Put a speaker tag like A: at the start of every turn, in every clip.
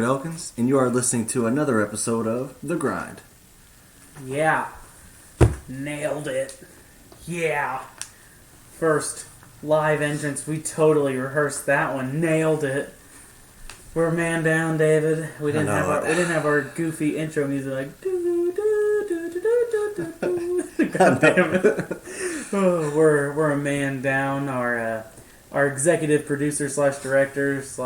A: Elkins, and you are listening to another episode of The Grind.
B: Yeah. Nailed it. Yeah. First live entrance, we totally rehearsed that one. Nailed it. We're a man down, David. We didn't have our goofy intro music like do do do do do do do. God damn it. Oh, we're a man down. Our executive producer / director /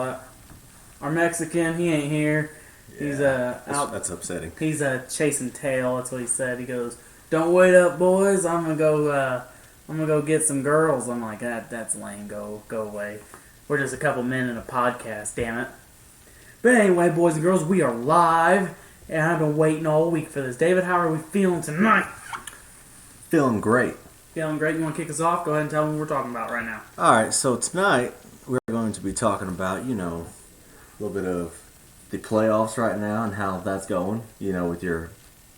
B: our Mexican, he ain't here.
A: Yeah,
B: He's out.
A: That's upsetting.
B: He's chasing tail. That's what he said. He goes, "Don't wait up, boys. I'm gonna go get some girls." I'm like, that's lame. Go away. We're just a couple men in a podcast. Damn it. But anyway, boys and girls, we are live, and I've been waiting all week for this. David, how are we feeling tonight?
A: Feeling great.
B: Feeling great. You want to kick us off? Go ahead and tell them what we're talking about right now.
A: All right. So tonight we're going to be talking about a little bit of the playoffs right now and how that's going. With your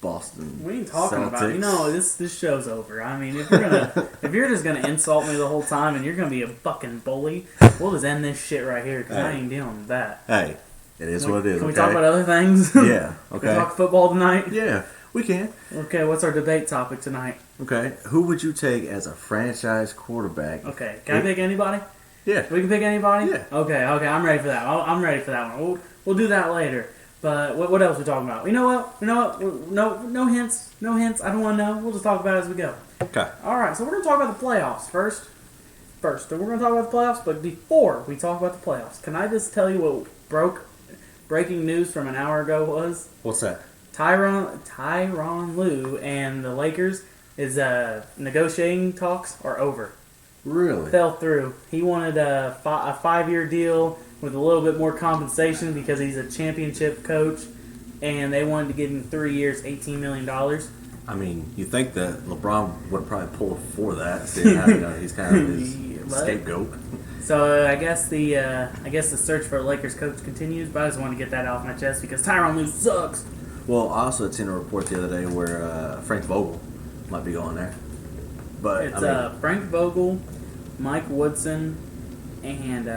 A: Boston.
B: We ain't talking
A: Celtics.
B: about this show's over. I mean, if you're just gonna insult me the whole time and you're gonna be a fucking bully, we'll just end this shit right here because I ain't dealing with that.
A: Hey, it is what it is.
B: Can we talk about other things?
A: Yeah. Okay.
B: Can we talk football tonight?
A: Yeah, we can.
B: Okay, what's our debate topic tonight?
A: Okay, who would you take as a franchise quarterback?
B: Okay, can I pick anybody?
A: Yeah.
B: We can pick anybody?
A: Yeah.
B: Okay, I'm ready for that. I'm ready for that one. We'll do that later. But what else are we talking about? You know what? No hints. No hints. I don't want to know. We'll just talk about it as we go.
A: Okay.
B: All right, so we're going to talk about the playoffs first. So we're going to talk about the playoffs, but before we talk about the playoffs, can I just tell you what breaking news from an hour ago was?
A: What's that?
B: Tyronn Lue and the Lakers is negotiating talks are over.
A: Really?
B: Fell through. He wanted a 5-year deal with a little bit more compensation because he's a championship coach, and they wanted to give him 3 years, $18 million.
A: I mean, you think that LeBron would have probably pulled for that, seeing how he's kind of his scapegoat.
B: So I guess the search for a Lakers coach continues, but I just wanted to get that off my chest because Tyronn Lue sucks.
A: Well, I also had seen a report the other day where Frank Vogel might be going there. But
B: it's Frank Vogel, Mike Woodson, and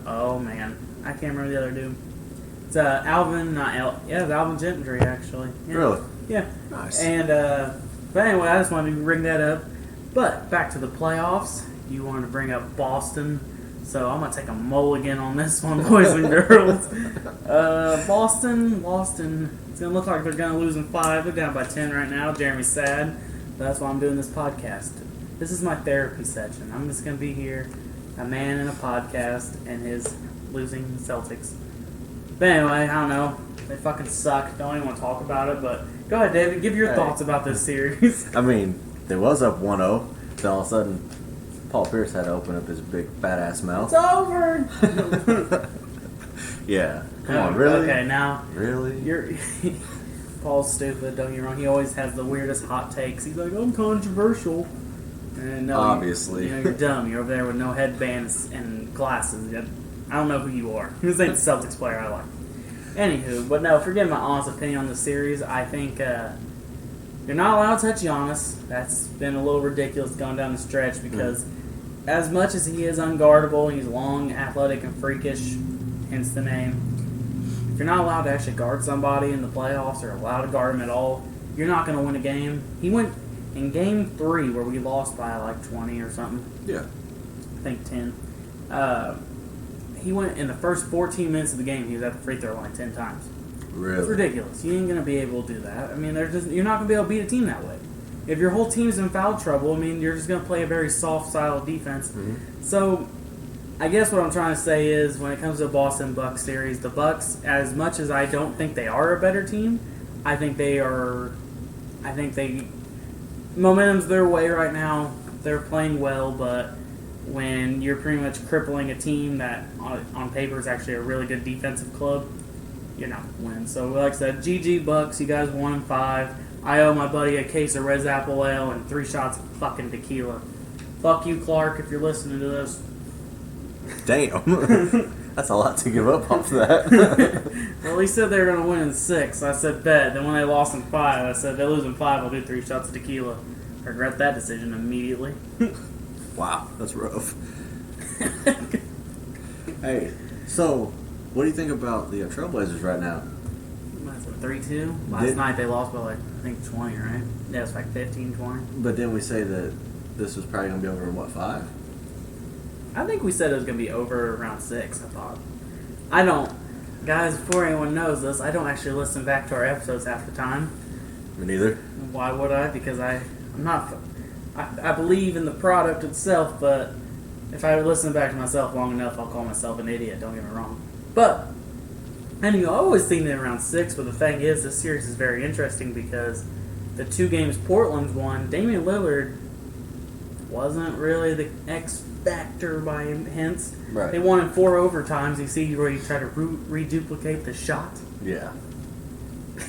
B: oh man, I can't remember the other dude. It's Alvin Gentry actually. Yeah.
A: Really?
B: Yeah.
A: Nice.
B: And but anyway, I just wanted to bring that up. But back to the playoffs. You wanted to bring up Boston, so I'm gonna take a mulligan on this one, boys and girls. Boston. It's gonna look like they're gonna lose in 5. They're down by 10 right now. Jeremy's sad. But that's why I'm doing this podcast. This is my therapy session. I'm just gonna be here, a man in a podcast, and his losing Celtics. But anyway, I don't know. They fucking suck. Don't even want to talk about it. But go ahead, David. Give your thoughts about this series.
A: I mean, they was up 1-0. Then all of a sudden, Paul Pierce had to open up his big fat ass mouth.
B: It's over.
A: Yeah. Come on, really?
B: Okay, now
A: really?
B: You're Paul's stupid. Don't get me wrong. He always has the weirdest hot takes. He's like, I'm controversial. And no,
A: obviously.
B: you're dumb. You're over there with no headbands and glasses. I don't know who you are. Who's the Celtics player I like? Anywho, but no, forget my honest opinion on the series. I think you're not allowed to touch Giannis. That's been a little ridiculous going down the stretch because as much as he is unguardable, he's long, athletic, and freakish, hence the name. If you're not allowed to actually guard somebody in the playoffs or allowed to guard him at all, you're not going to win a game. He went in game 3 where we lost by like 20 or something.
A: Yeah.
B: I think 10. He went in the first 14 minutes of the game, he was at the free throw line 10 times.
A: Really?
B: It's ridiculous. You ain't going to be able to do that. I mean, you're not going to be able to beat a team that way. If your whole team's in foul trouble, I mean, you're just going to play a very soft style of defense.
A: Mm-hmm.
B: So, I guess what I'm trying to say is, when it comes to the Boston Bucks series, the Bucks, as much as I don't think they are a better team, I think momentum's their way right now. They're playing well, but when you're pretty much crippling a team that on paper is actually a really good defensive club, you're not winning. So like I said, GG Bucks, you guys 1-5. I owe my buddy a case of Red Apple Ale and 3 shots of fucking tequila. Fuck you, Clark, if you're listening to this.
A: Damn. That's a lot to give up off that.
B: Well, he said they were going to win in 6. I said bet. Then when they lost in 5, I said they lose in 5, I'll do 3 shots of tequila. I regret that decision immediately.
A: Wow, that's rough. Hey, so What do you think about the Trailblazers right now?
B: That's a 3-2. Last night they lost by like, I think 20, right? Yeah, it was like 15, 20.
A: But then we say that this was probably going to be over in, what, 5?
B: I think we said it was going to be over around 6, I thought. I don't, guys, before anyone knows this, I don't actually listen back to our episodes half the time.
A: Me neither.
B: Why would I? Because I'm not, I believe in the product itself, but if I listen back to myself long enough, I'll call myself an idiot, don't get me wrong. But, anyway, I always seen it around 6, but the thing is, this series is very interesting because the 2 games Portland won, Damian Lillard wasn't really the X factor by hints.
A: Right.
B: They won in 4 overtimes. You see where he tried to reduplicate the shot?
A: Yeah.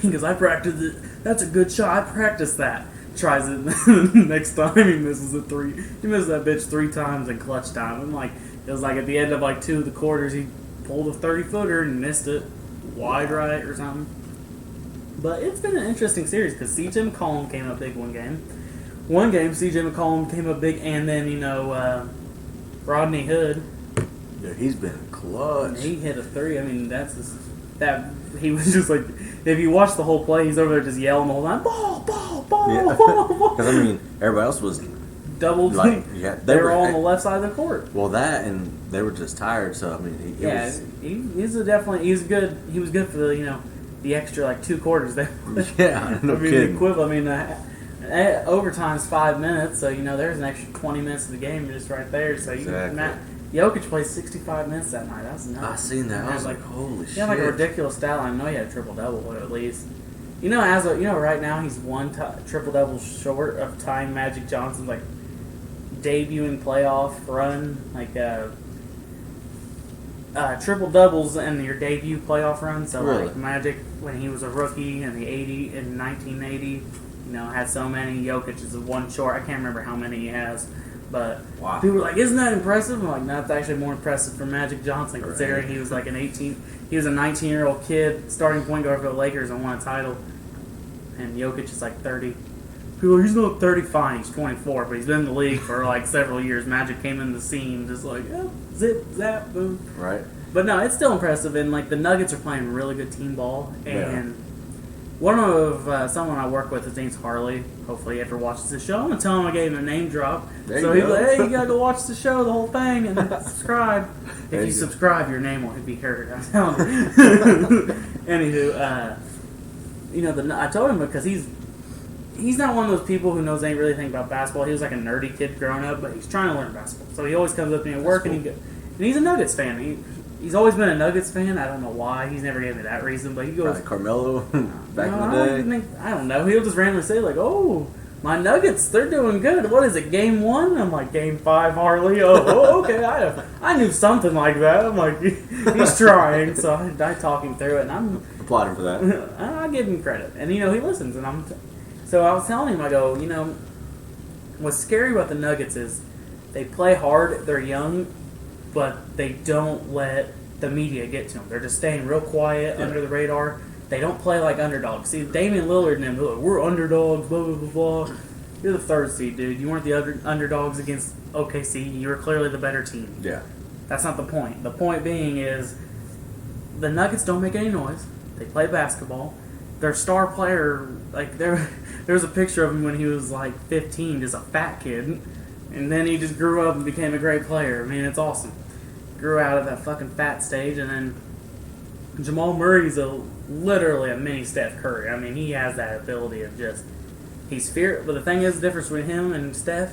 B: Because I practiced it. That's a good shot. I practiced that. Tries it next time he misses a 3. He misses that bitch 3 times in clutch time. And like it was like at the end of like 2 of the quarters, he pulled a 30-footer and missed it wide right or something. But it's been an interesting series because C.J. McCollum came up big one game. One game, C.J. McCollum came up big, and then Rodney Hood.
A: Yeah, he's been clutch.
B: He hit a 3. I mean, that's just, that he was just like, if you watch the whole play, he's over there just yelling the whole time, ball, ball, ball,
A: Yeah.
B: ball, ball.
A: Because, I mean, everybody else was
B: Double
A: like, yeah,
B: they were all on the left side of the court.
A: Well, that and they were just tired, so, I mean,
B: He was good for the extra like 2 quarters there.
A: Yeah, no
B: The
A: kidding.
B: equivalent. Overtime's 5 minutes, so there's an extra 20 minutes of the game just right there. So
A: Exactly.
B: Jokic played 65 minutes that night. That was nuts.
A: I seen that. I was like, holy shit.
B: He had like a ridiculous stat line. I know he had a triple double at least. Right now he's one triple double short of tying Magic Johnson's like debuting playoff run, like triple doubles in your debut playoff run. So
A: Really?
B: like Magic when he was a rookie in 1980, had so many. Jokic is one short. I can't remember how many he has, but
A: Wow.
B: people were like, "Isn't that impressive?" I'm like, "No, it's actually more impressive for Magic Johnson
A: Right.
B: considering he was like he was a 19-year-old kid starting point guard for the Lakers and won a title, and Jokic is like 30." People, he's not 30, fine, he's 24, but he's been in the league for like several years. Magic came in the scene just like, zip, zap, boom.
A: Right.
B: But no, it's still impressive, and like the Nuggets are playing really good team ball. And
A: Yeah.
B: one of someone I work with, his name's Harley. Hopefully, he ever watches the show. I'm gonna tell him I gave him a name drop.
A: There
B: So
A: you
B: he's
A: go.
B: like, "Hey, you gotta go watch the show, the whole thing, and subscribe.
A: There
B: If you
A: you go.
B: subscribe, your name will be heard." I'm telling you. Anywho, I told him because he's not one of those people who knows anything about basketball. He was like a nerdy kid growing up, but he's trying to learn basketball. So he always comes up to me at work,
A: That's
B: and he's a Nuggets fan. He's always been a Nuggets fan. I don't know why. He's never gave me that reason, but he goes,
A: Probably Carmelo back
B: "No,
A: in the day.
B: I don't know. He'll just randomly say like, "Oh, my Nuggets, they're doing good. What is it, game 1?" I'm like, "Game 5, Harley." Oh, okay. I knew something like that. I'm like, he's trying, so I talk him through it, and
A: Applaud him for that.
B: I give him credit, and he listens, and so I was telling him, I go, what's scary about the Nuggets is they play hard, they're young, but they don't let the media get to them. They're just staying real quiet under the radar. They don't play like underdogs. See, Damian Lillard and them, they're like, "We're underdogs, blah, blah, blah, blah." You're the 3rd seed, dude. You weren't the other underdogs against OKC. You were clearly the better team.
A: Yeah.
B: That's not the point. The point being is the Nuggets don't make any noise. They play basketball. Their star player, like there's a picture of him when he was like 15, just a fat kid, and then he just grew up and became a great player. I mean, it's awesome. Grew out of that fucking fat stage, and then Jamal Murray's literally a mini Steph Curry. I mean, he has that ability of he's fearless. But the thing is, the difference between him and Steph,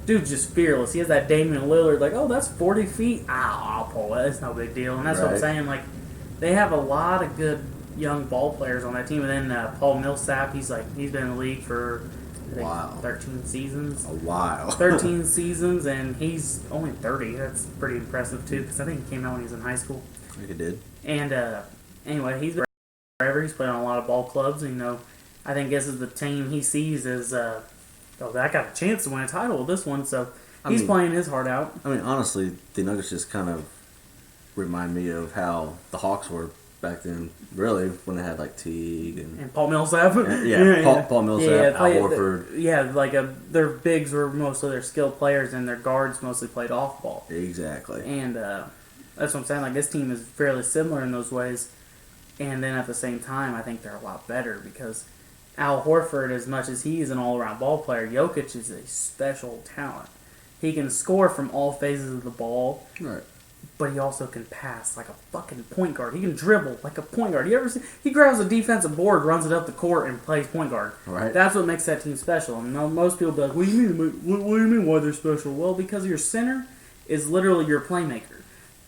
B: dude's just fearless. He has that Damian Lillard, like, "Oh, that's 40 feet. I'll pull it. It's no big deal." And that's what I'm
A: Right.
B: saying. Like, they have a lot of good young ball players on that team. And then Paul Millsap, he's been in the league for I think
A: Wow.
B: 13 seasons.
A: A while.
B: 13 seasons, and he's only 30. That's pretty impressive too, because I think he came out when he was in high school.
A: I think it did.
B: And anyway, he's been forever. He's played on a lot of ball clubs. I think this is the team he sees as I got a chance to win a title with this one. So he's playing his heart out.
A: I mean, honestly, the Nuggets just kind of remind me of how the Hawks were back then, really, when they had like Teague and
B: Paul Millsap.
A: Paul Millsap, Al Horford.
B: Their bigs were mostly their skilled players, and their guards mostly played off ball.
A: Exactly.
B: And That's what I'm saying. Like, this team is fairly similar in those ways. And then at the same time, I think they're a lot better because Al Horford, as much as he's an all-around ball player, Jokic is a special talent. He can score from all phases of the ball,
A: Right.
B: but he also can pass like a fucking point guard. He can dribble like a point guard. You ever see? He grabs a defensive board, runs it up the court, and plays point guard.
A: Right.
B: That's what makes that team special. And most people be like, "What do you mean? What do you mean? Why they're special?" Well, because your center is literally your playmaker,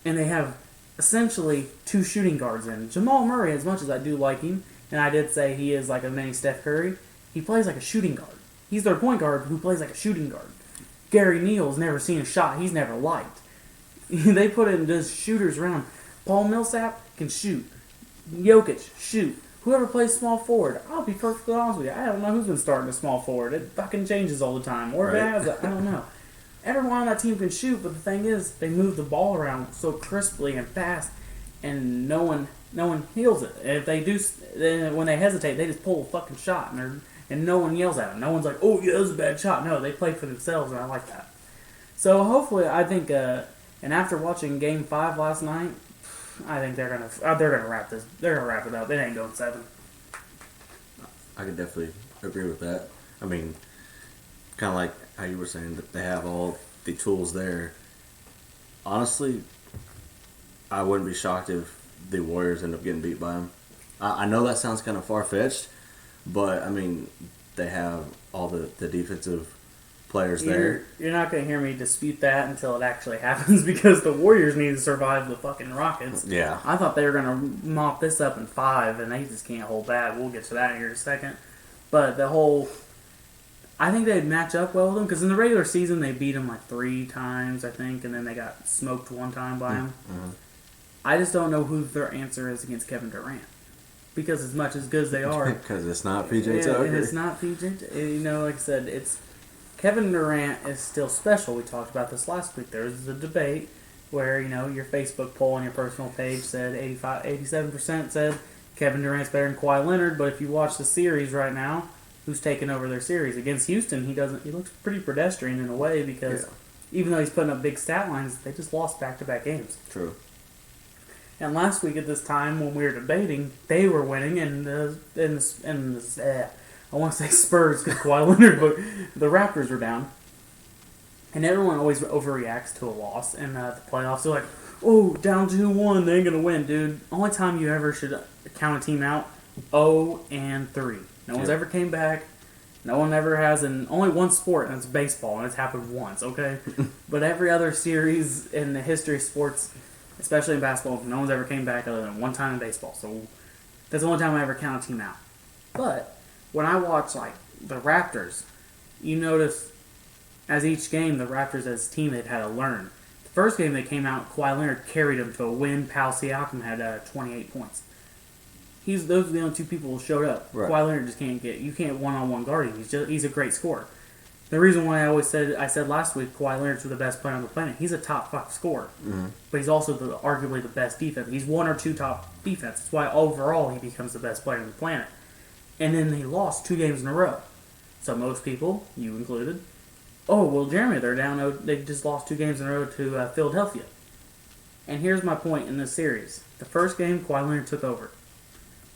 B: and they have essentially two shooting guards in. Jamal Murray, as much as I do like him, and I did say he is like a mini Steph Curry, he plays like a shooting guard. He's their point guard who plays like a shooting guard. Gary Neal's never seen a shot he's never liked. They put in just shooters around. Paul Millsap can shoot. Jokic, shoot. Whoever plays small forward, I'll be perfectly honest with you, I don't know who's been starting a small forward. It fucking changes all the time. Or if it has, I don't know. Everyone on that team can shoot, but the thing is, they move the ball around so crisply and fast, and no one heals it. And if they do, then when they hesitate, they just pull a fucking shot, and no one yells at them. No one's like, "Oh yeah, that was a bad shot." No, they play for themselves, and I like that. So hopefully, I think, and after watching Game 5 last night, I think they're gonna wrap this. They're gonna wrap it up. It ain't going 7.
A: I could definitely agree with that. I mean, kind of like how you were saying that they have all the tools there. Honestly, I wouldn't be shocked if the Warriors end up getting beat by them. I know that sounds kind of far-fetched, but, I mean, they have all the defensive players there.
B: You're not going to hear me dispute that until it actually happens because the Warriors need to survive the fucking Rockets.
A: Yeah.
B: I thought they were going to mop this up in 5, and they just can't hold back. We'll get to that here in a second. But I think they'd match up well with them because in the regular season they beat them like 3 times, I think, and then they got smoked 1 time by them.
A: Mm-hmm.
B: I just don't know who their answer is against Kevin Durant. Because as much as good as they are...
A: Because it's not PJ Tucker.
B: And it's not PJ. Like I said, Kevin Durant is still special. We talked about this last week. There was a debate where, your Facebook poll on your personal page said 87% said Kevin Durant's better than Kawhi Leonard. But if you watch the series right now, who's taking over their series? Against Houston, he looks pretty pedestrian in a way because even though he's putting up big stat lines, they just lost back-to-back games.
A: True.
B: And last week at this time when we were debating, they were winning, and I want to say Spurs because Kawhi Leonard, but the Raptors were down. And everyone always overreacts to a loss in the playoffs. They're like, "Oh, down 2-1, they ain't gonna win, dude." Only time you ever should count a team out: 0-3. No one's ever came back. No one ever has only one sport, and it's baseball, and it's happened once. Okay, but every other series in the history of sports, especially in basketball, no one's ever came back other than one time in baseball. So that's the only time I ever count a team out. But when I watch like the Raptors, you notice as each game, the Raptors as a team, they've had to learn. The first game they came out, Kawhi Leonard carried them to a win. Pal Siakam had 28 points. Those are the only 2 people who showed up.
A: Right.
B: Kawhi Leonard just you can't one-on-one guard him. He's a great scorer. The reason why I said last week Kawhi Leonard's the best player on the planet. He's a top 5 scorer, but he's also arguably the best defense. He's 1 or 2 top defense. That's why overall he becomes the best player on the planet. And then he lost 2 games in a row. So most people, you included, oh well, Jeremy, they're down. They just lost 2 games in a row to Philadelphia. And here's my point in this series: the first game, Kawhi Leonard took over.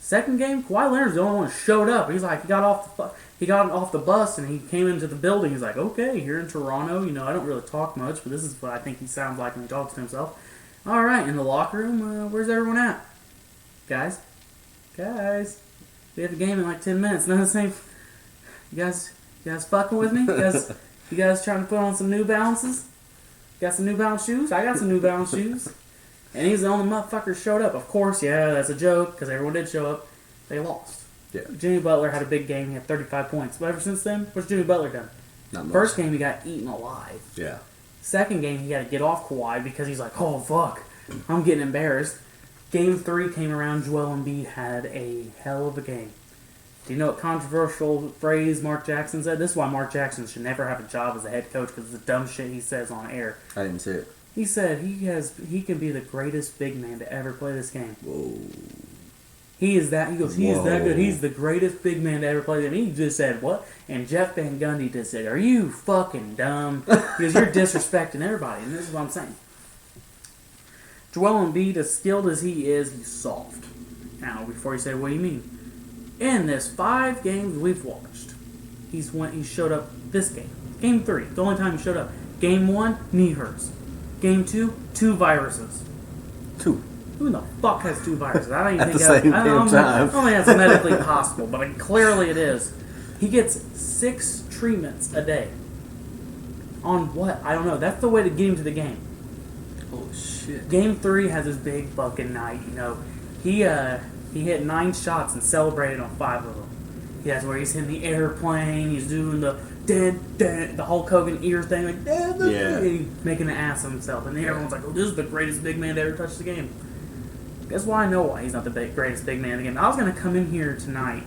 B: Second game, Kawhi Leonard's the only one who showed up. He's like, he got off the bus and he came into the building. He's like, "Okay, here in Toronto, I don't really talk much, but this is what I think he sounds like when he talks to himself." All right, in the locker room, where's everyone at? Guys, we have a game in like 10 minutes. None of the same. You guys fucking with me? You guys trying to put on some New Balances? Got some New Balance shoes? I got some New Balance shoes. And he's the only motherfucker who showed up. Of course, that's a joke, because everyone did show up. They lost.
A: Yeah.
B: Jimmy Butler had a big game. He had 35 points. But ever since then, what's Jimmy Butler done?
A: Not much.
B: First game, he got eaten alive.
A: Yeah.
B: Second game, he got to get off Kawhi because he's like, "Oh, fuck, I'm getting embarrassed." Game 3 came around. Joel Embiid had a hell of a game. Do you know what controversial phrase Mark Jackson said? This is why Mark Jackson should never have a job as a head coach, because it's the dumb shit he says on air.
A: I didn't see it.
B: He said he can be the greatest big man to ever play this game.
A: Whoa.
B: He is that. He goes, he is that good. He's the greatest big man to ever play the game. He just said, what? And Jeff Van Gundy just said, "Are you fucking dumb?" Because you're disrespecting everybody. And this is what I'm saying. Joel Embiid, as skilled as he is, he's soft. Now, before you say, what do you mean? In this 5 games we've watched, he showed up this game. Game 3, the only time he showed up. Game 1, knee hurts. Game 2, 2 viruses.
A: 2.
B: Who in the fuck has 2 viruses? I don't even
A: At
B: think
A: the same
B: I don't
A: time.
B: think that's medically possible, but clearly it is. He gets 6 treatments a day. On what? I don't know. That's the way to get him to the game.
A: Holy shit.
B: Game 3 has his big fucking night, you know. He hit 9 shots and celebrated on 5 of them. He has where he's hitting the airplane, he's doing the the Hulk Hogan ear thing, like,
A: Yeah.
B: and he's making an ass of himself. And then everyone's like, oh, this is the greatest big man to ever touch the game. Guess why I know why he's not the greatest big man in the game. I was going to come in here tonight,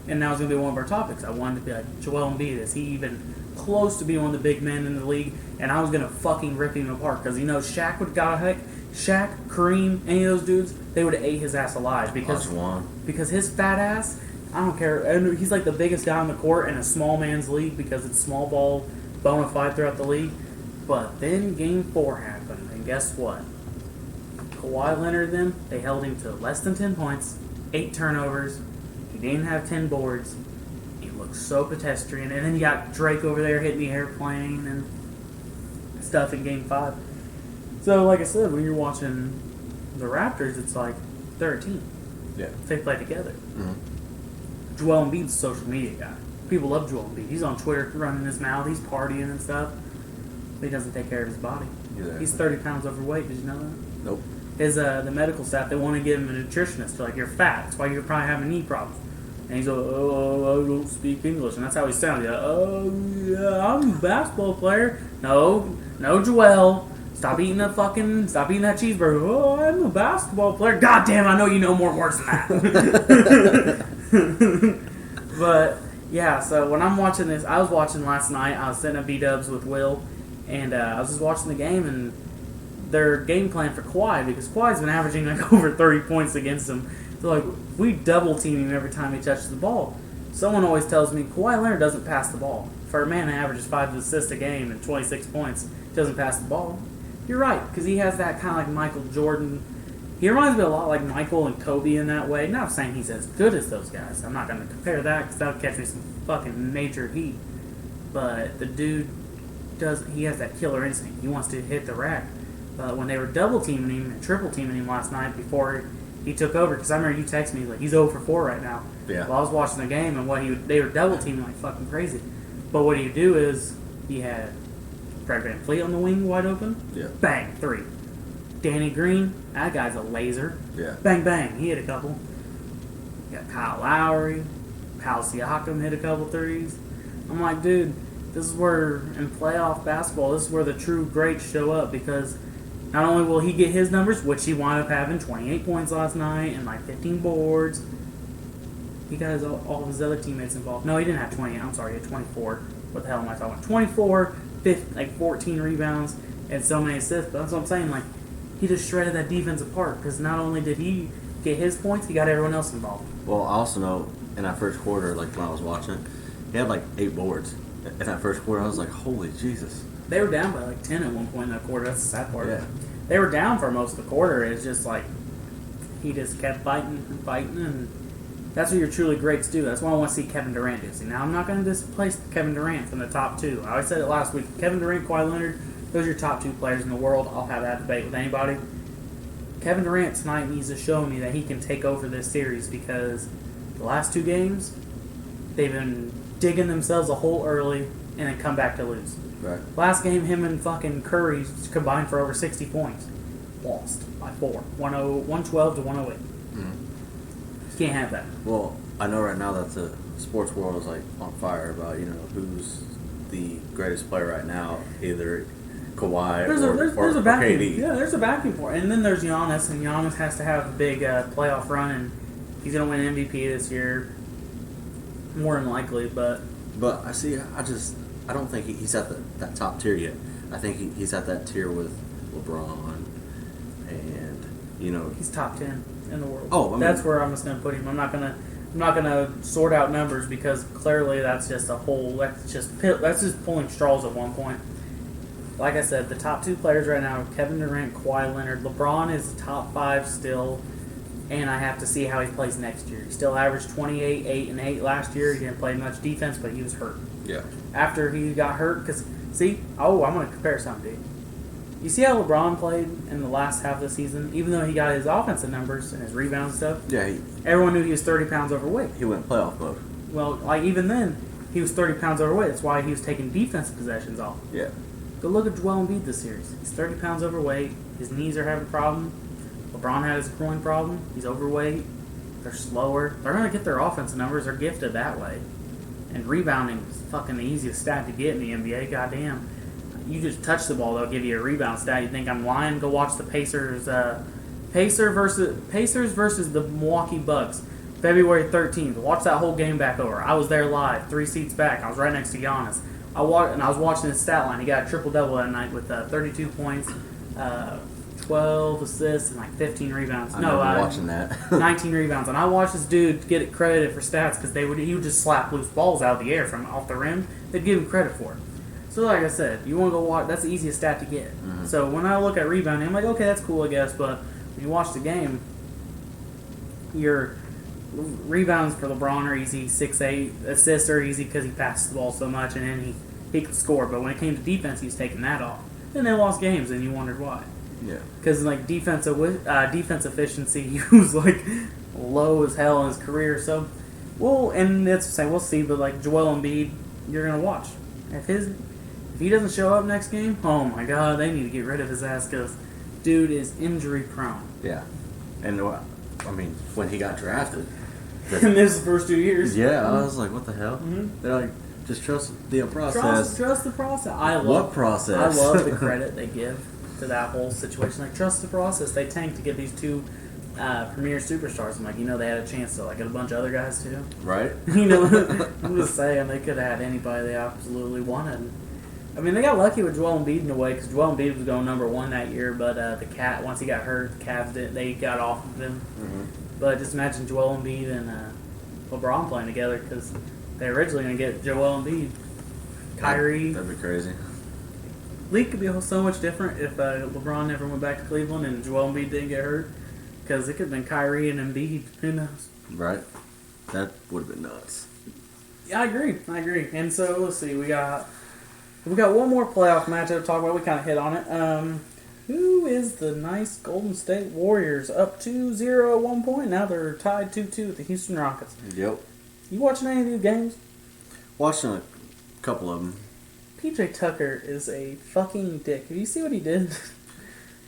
B: and that was going to be one of our topics. I wanted to be like, Joel Embiid, is he even close to being one of the big men in the league? And I was going to fucking rip him apart. Because, you know, Shaq would got a heck. Shaq, Kareem, any of those dudes, they would have ate his ass alive. Because his fat ass, I don't care. And he's like the biggest guy on the court in a small man's league because it's small ball, bona fide throughout the league. But then Game 4 happened, and guess what? Kawhi Leonard, they held him to less than 10 points, 8 turnovers. He didn't have 10 boards. He looked so pedestrian. And then you got Drake over there hitting the airplane and stuff in Game 5. So, like I said, when you're watching the Raptors, it's like they're a team.
A: Yeah.
B: They play together.
A: Mm-hmm.
B: Joel Embiid's a social media guy. People love Joel Embiid. He's on Twitter running his mouth. He's partying and stuff. But he doesn't take care of his body.
A: Exactly.
B: He's 30 pounds overweight. Did you know that?
A: Nope.
B: The medical staff, they want to give him a nutritionist. They're like, you're fat. That's why you're probably having knee problems. And he's like, oh, I don't speak English. And that's how he sounds. He's like, oh, yeah, I'm a basketball player. No, Joel. Stop eating that cheeseburger. Oh, I'm a basketball player. God damn, I know you know more words than that. But, yeah, so when I'm watching this, I was watching last night. I was sitting at B-Dubs with Will. And I was just watching the game, and their game plan for Kawhi, because Kawhi's been averaging like over 30 points against him. So like, we double team him every time he touches the ball. Someone always tells me Kawhi Leonard doesn't pass the ball. For a man that averages 5 assists a game and 26 points, doesn't pass the ball. You're right, because he has that kind of like Michael Jordan. He reminds me a lot like Michael and Kobe in that way. Not saying he's as good as those guys. I'm not going to compare that because that would catch me some fucking major heat. But the dude he has that killer instinct. He wants to hit the rack. But when they were double teaming him and triple teaming him last night before he took over, because I remember you texted me like he's 0 for 4 right now.
A: Yeah.
B: Well, I was watching the game and they were double teaming like fucking crazy. But what you do is he had Fred VanVleet on the wing wide open.
A: Yeah.
B: Bang, 3. Danny Green, that guy's a laser.
A: Yeah.
B: Bang bang, he hit a couple. You got Kyle Lowry, Kyle Siakam hit a couple threes. I'm like, dude, this is where in playoff basketball, this is where the true greats show up, because not only will he get his numbers, which he wound up having 28 points last night and like 15 boards. He got all of his other teammates involved. No, he didn't have 28. I'm sorry, he had 24. What the hell am I talking about? 24, 14 rebounds, and so many assists. But that's what I'm saying. Like, he just shredded that defense apart, because not only did he get his points, he got everyone else involved.
A: Well, I also know in that first quarter, like when I was watching, he had like 8 boards. In that first quarter, I was like, holy Jesus.
B: They were down by like 10 at one point in that quarter. That's the sad part.
A: Yeah.
B: They were down for most of the quarter. It's just like he just kept fighting and fighting, and that's what your truly greats do. That's what I want to see Kevin Durant do. See, now I'm not going to displace Kevin Durant from the top 2. I always said it last week. Kevin Durant, Kawhi Leonard, those are your top 2 players in the world. I'll have that debate with anybody. Kevin Durant tonight needs to show me that he can take over this series, because the last 2 games, they've been digging themselves a hole early and then come back to lose.
A: Right.
B: Last game, him and fucking Curry combined for over 60 points. Lost by 4. 112 to 108. You can't have that.
A: Well, I know right now that the sports world is like on fire about, who's the greatest player right now, either Kawhi or
B: vacuum.
A: KD.
B: Yeah, there's a vacuum for it. And then there's Giannis, and Giannis has to have a big playoff run, and he's going to win MVP this year, more than likely. But I don't think he's at that top tier yet. I think he's at that tier with LeBron, and he's top 10 in the world.
A: Oh,
B: that's where I'm just going to put him. I'm not gonna sort out numbers, because clearly that's just that's just pulling straws at one point. like I said, the top 2 players right now are Kevin Durant, Kawhi Leonard. LeBron is top 5 still, and I have to see how he plays next year. He still averaged 28, 8, and 8 last year. He didn't play much defense, but he was hurt.
A: Yeah.
B: After he got hurt, because, I'm going to compare something, dude. You see how LeBron played in the last half of the season? Even though he got his offensive numbers and his rebounds and stuff,
A: Yeah.
B: everyone knew he was 30 pounds overweight.
A: He went playoff mode.
B: Well, even then, he was 30 pounds overweight. That's why he was taking defensive possessions off.
A: Yeah.
B: Go look at Joel Embiid this series. He's 30 pounds overweight. His knees are having a problem. LeBron had his groin problem. He's overweight. They're slower. They're going to get their offensive numbers. They're gifted that way. And rebounding is fucking the easiest stat to get in the NBA. Goddamn. You just touch the ball, they'll give you a rebound stat. You think I'm lying? Go watch the Pacers. Pacers versus the Milwaukee Bucks. February 13th. Watch that whole game back over. I was there live, 3 seats back. I was right next to Giannis. I was watching his stat line. He got a triple-double that night with 32 points, 12 assists, and like 15 rebounds.
A: I remember watching that.
B: 19 rebounds. And I watched this dude get credited for stats because he would just slap loose balls out of the air from off the rim. They'd give him credit for it. So like I said, you want to go watch, that's the easiest stat to get. Mm-hmm. So when I look at rebounding, I'm like, okay, that's cool, I guess. But when you watch the game, your rebounds for LeBron are easy, 6-8. Assists are easy because he passes the ball so much, and then he can score. But when it came to defense, he was taking that off. Then they lost games, and you wondered why.
A: Yeah.
B: Because like defense efficiency, he was like low as hell in his career. So, and that's to say we'll see. But like Joel Embiid, you're gonna watch if he doesn't show up next game. Oh my God, they need to get rid of his ass because dude is injury prone.
A: Yeah, and I mean when he got drafted,
B: and this is the first 2 years.
A: Yeah, I was like, what the hell? Mm-hmm. They're like, just trust the process.
B: Trust the process.
A: What process?
B: I love the credit they give to that whole situation. Like, trust the process. They tanked to get these 2 premier superstars. I'm like, they had a chance to like get a bunch of other guys too.
A: Right.
B: I'm just saying they could have had anybody they absolutely wanted. I mean, they got lucky with Joel Embiid in a way because Joel Embiid was going number 1 that year, but once he got hurt, the Cavs they got off of him. Mm-hmm. But just imagine Joel Embiid and LeBron playing together because they're originally going to get Joel Embiid, Kyrie.
A: That'd be crazy.
B: League could be so much different if LeBron never went back to Cleveland and Joel Embiid didn't get hurt because it could have been Kyrie and Embiid. Who knows?
A: Right. That would have been nuts.
B: Yeah, I agree. And so let's see, we got one more playoff matchup to talk about. We kind of hit on it. Who is the nice Golden State Warriors? Up 2-0 at one point. Now they're tied 2-2 with the Houston Rockets.
A: Yep.
B: You watching any of these games?
A: Watching a couple of them.
B: PJ Tucker is a fucking dick. Have you see what he did?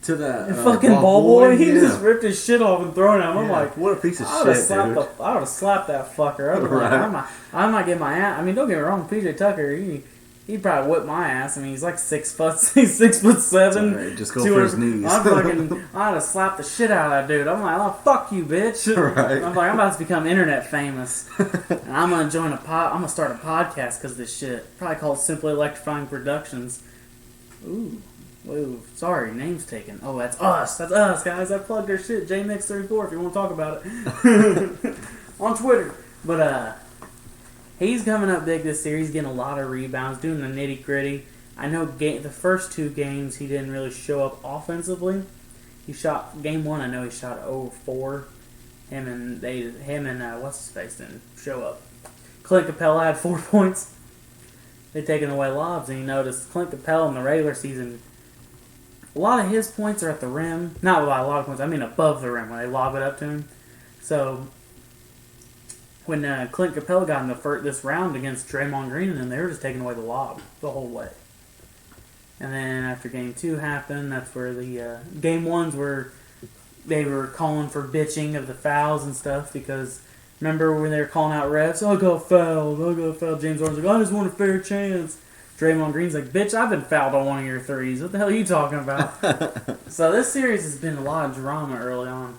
A: To that
B: fucking ball boy? He just ripped his shit off and thrown it at him. I'm like,
A: what a piece of shit, dude.
B: I would have slapped that fucker. I might get my ass. I mean, don't get me wrong, PJ Tucker, he'd probably whip my ass. I mean, he's like 6 foot, 6'7".
A: Right. Just go for his knees.
B: I'd have slapped the shit out of that dude. I'm like, oh, fuck you, bitch.
A: Right.
B: I'm like, I'm about to become internet famous, and I'm gonna I'm gonna start a podcast because of this shit. Probably called Simply Electrifying Productions. Ooh. Whoa, sorry, name's taken. Oh, that's us, guys. I plugged their shit, JMix34, if you want to talk about it. On Twitter. But, he's coming up big this series, getting a lot of rebounds, doing the nitty-gritty. I know the first 2 games he didn't really show up offensively. Game 1, I know he shot 0-4. Him and what's-his-face didn't show up. Clint Capella had 4 points. They'd taken away lobs, and you noticed Clint Capella in the regular season, a lot of his points are at the rim. Not a lot of points, I mean above the rim when they lob it up to him. So, when Clint Capella got in this round against Draymond Green, and they were just taking away the lob the whole way. And then after Game 2 happened, that's where the Game 1s were, they were calling for bitching of the fouls and stuff, because remember when they were calling out refs, I got fouled. James Harden's like, I just want a fair chance. Draymond Green's like, bitch, I've been fouled on one of your threes. What the hell are you talking about? So this series has been a lot of drama early on.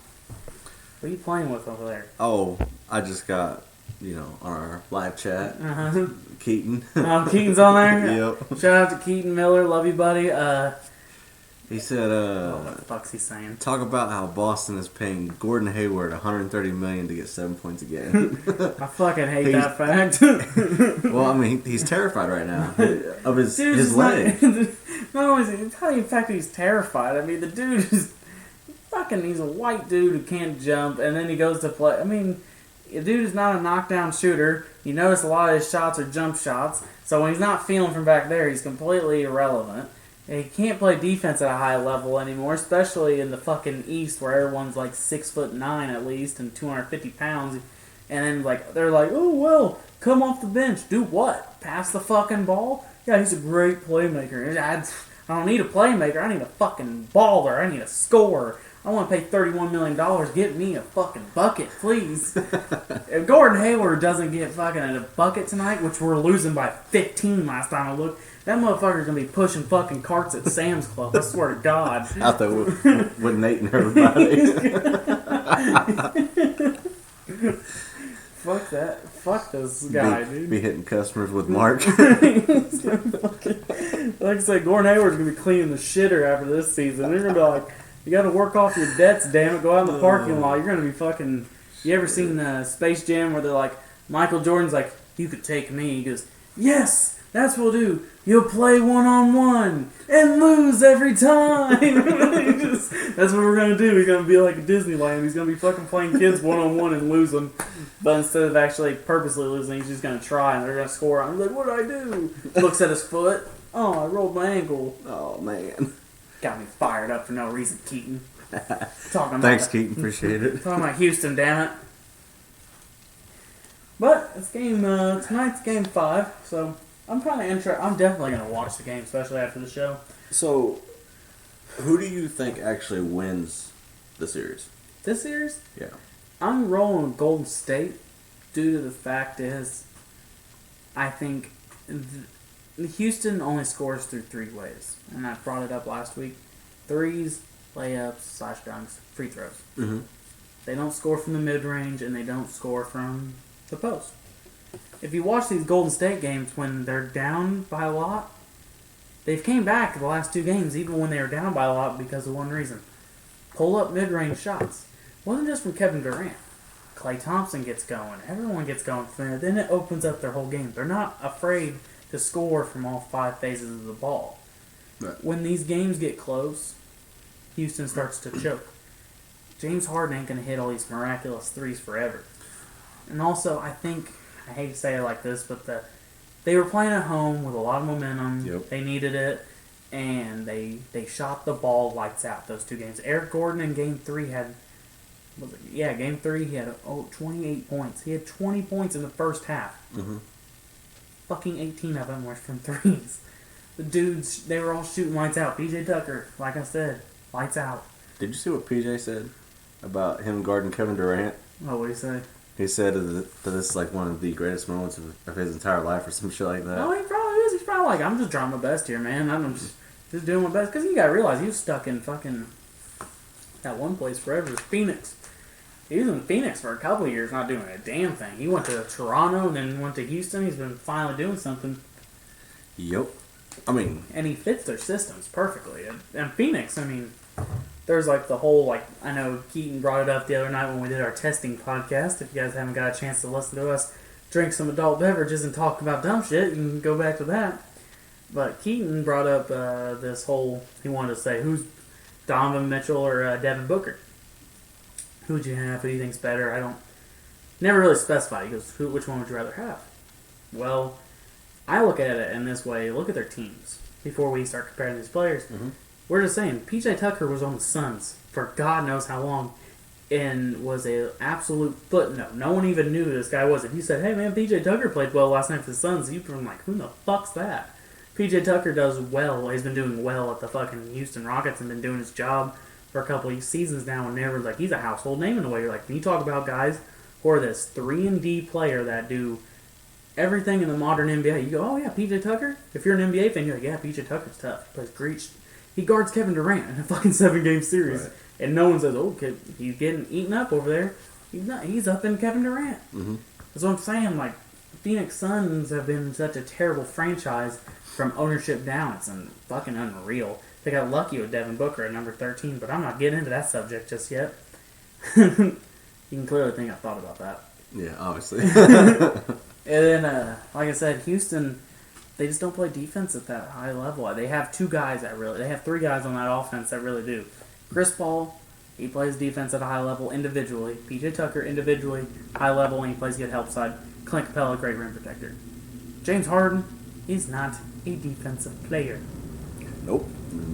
B: What are you playing with over there?
A: Oh, I just got, on our live chat, Keaton.
B: Keaton's on there?
A: Yep.
B: Shout out to Keaton Miller. Love you, buddy.
A: He said,
B: what the fuck's he saying?
A: Talk about how Boston is paying Gordon Hayward $130 million to get 7 points a game.
B: I fucking hate that fact.
A: Well, I mean, he's terrified right now of his leg.
B: Not only is he, it's not even the fact that he's terrified. I mean, the dude is fucking. He's a white dude who can't jump, and then he goes to play. I mean, the dude is not a knockdown shooter. You notice a lot of his shots are jump shots. So when he's not feeling from back there, he's completely irrelevant. And he can't play defense at a high level anymore, especially in the fucking East where everyone's like 6'9" at least and 250 pounds. And then like they're like, oh well, come off the bench. Do what? Pass the fucking ball? Yeah, he's a great playmaker. I don't need a playmaker. I need a fucking baller. I need a scorer. I want to pay $31 million. Get me a fucking bucket, please. If Gordon Hayward doesn't get fucking a bucket tonight, which we're losing by 15 last time I looked, that motherfucker's going to be pushing fucking carts at Sam's Club. I swear to God.
A: Out there with Nate and everybody.
B: Fuck that. Fuck this guy, dude.
A: Be hitting customers with Mark.
B: Like I said, Gordon Hayward's going to be cleaning the shitter after this season. They're going to be like, you got to work off your debts, damn it. Go out in the parking lot. You're going to be fucking... You ever seen Space Jam where they're like, Michael Jordan's like, you could take me. He goes, yes, that's what we'll do. You'll play one-on-one and lose every time. That's what we're going to do. He's going to be like a Disneyland. He's going to be fucking playing kids one-on-one and lose them. But instead of actually purposely losing, he's just going to try and they're going to score. I'm like, what did I do? Looks at his foot. Oh, I rolled my ankle.
A: Oh, man.
B: Got me fired up for no reason, Keaton.
A: Thanks, Keaton. Appreciate it.
B: Talking about Houston, damn it. But it's tonight's game 5, so I'm kind of interested. I'm definitely going to watch the game, especially after the show.
A: So, who do you think actually wins the series?
B: This series?
A: Yeah.
B: I'm rolling with Golden State due to the fact is I think Houston only scores through 3 ways. And I brought it up last week. Threes, layups, /dunks, free throws.
A: Mm-hmm.
B: They don't score from the mid-range, and they don't score from the post. If you watch these Golden State games when they're down by a lot, they've came back the last 2 games, even when they were down by a lot, because of one reason. Pull up mid-range shots. It wasn't just from Kevin Durant. Klay Thompson gets going. Everyone gets going from there. Then it opens up their whole game. They're not afraid to score from all 5 phases of the ball.
A: Right.
B: When these games get close, Houston starts to choke. James Harden ain't going to hit all these miraculous threes forever. And also, I hate to say it like this, but they were playing at home with a lot of momentum.
A: Yep.
B: They needed it, and they shot the ball lights out those 2 games. Eric Gordon in Game 3 had... Game 3, he had 28 points. He had 20 points in the first half.
A: Mm-hmm.
B: Fucking 18 of them were from threes. The dudes, they were all shooting lights out. PJ Tucker, like I said, lights out.
A: Did you see what PJ said about him guarding Kevin Durant?
B: Oh, what did he say?
A: He said that this is like one of the greatest moments of his entire life or some shit like that.
B: No, he probably is. He's probably like, I'm just trying my best here, man. I'm just doing my best. Because you got to realize he was stuck in fucking that one place forever. Phoenix. He was in Phoenix for a couple of years not doing a damn thing. He went to Toronto and then went to Houston. He's been finally doing something.
A: Yep. I mean...
B: And he fits their systems perfectly. And Phoenix, I mean, there's like the whole, like, I know Keaton brought it up the other night when we did our testing podcast. If you guys haven't got a chance to listen to us drink some adult beverages and talk about dumb shit, you can go back to that. But Keaton brought up this whole, he wanted to say, who's Donovan Mitchell or Devin Booker? Who would you have? Who do you think's better? Never really specified. He goes, which one would you rather have? Well, I look at it in this way. Look at their teams before we start comparing these players.
A: Mm-hmm.
B: We're just saying, PJ Tucker was on the Suns for God knows how long and was an absolute footnote. No one even knew who this guy was. If you said, hey man, PJ Tucker played well last night for the Suns, you'd be like, who the fuck's that? PJ Tucker does well. He's been doing well at the fucking Houston Rockets and been doing his job for a couple of seasons now, and everyone's like, he's a household name in a way. You're like, when you talk about guys who are this 3-and-D player that do everything in the modern NBA, you go, oh yeah, PJ Tucker? If you're an NBA fan, you're like, yeah, PJ Tucker's tough. He plays great. He guards Kevin Durant in a fucking 7-game series. Right. And no one says, oh, kid, he's getting eaten up over there. He's not. He's up in Kevin Durant.
A: Mm-hmm.
B: That's what I'm saying. Like, Phoenix Suns have been such a terrible franchise from ownership down. It's fucking unreal. They got lucky with Devin Booker at number 13, but I'm not getting into that subject just yet. You can clearly think I thought about that.
A: Yeah, obviously.
B: And then, like I said, Houston, they just don't play defense at that high level. They have three guys on that offense that really do. Chris Paul, he plays defense at a high level individually. PJ Tucker individually, high level, and he plays good help side. Clint Capella, great rim protector. James Harden, he's not a defensive player.
A: Nope.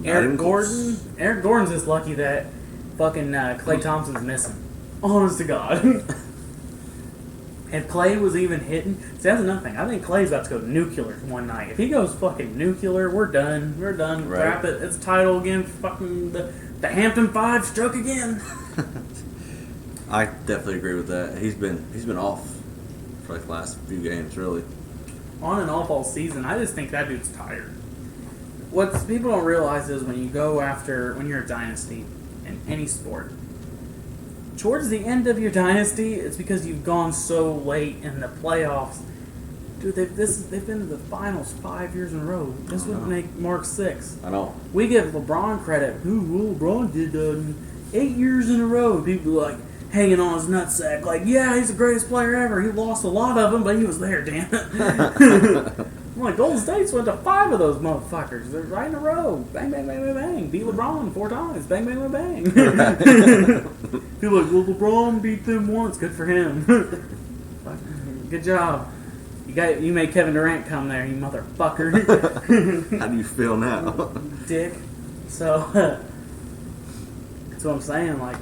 B: Eric Gordon's just lucky that fucking Klay Thompson's missing. Honest to God. If Klay was even hitting... See, that's another thing. I think Klay's about to go nuclear one night. If he goes fucking nuclear, we're done. We're done.
A: Right.
B: Wrap it. It's a title again. Fucking the Hampton 5 struck again.
A: I definitely agree with that. He's been off for like the last few games, really.
B: On and off all season. I just think that dude's tired. What people don't realize is when you're a dynasty in any sport, towards the end of your dynasty, it's because you've gone so late in the playoffs. Dude, they've been to the finals 5 years in a row. This would make Mark 6.
A: I know.
B: We give LeBron credit. Ooh, LeBron did 8 years in a row. People are like hanging on his nutsack. Like, yeah, he's the greatest player ever. He lost a lot of them, but he was there, damn it. I'm like, Golden State's went to 5 of those motherfuckers. They're right in a row. Bang, bang, bang, bang, bang. Beat LeBron 4 times. Bang, bang, bang, bang. People are like, well, LeBron beat them once. Good for him. Good job. You made Kevin Durant come there, you motherfucker.
A: How do you feel now?
B: Dick. So, that's what I'm saying. Like,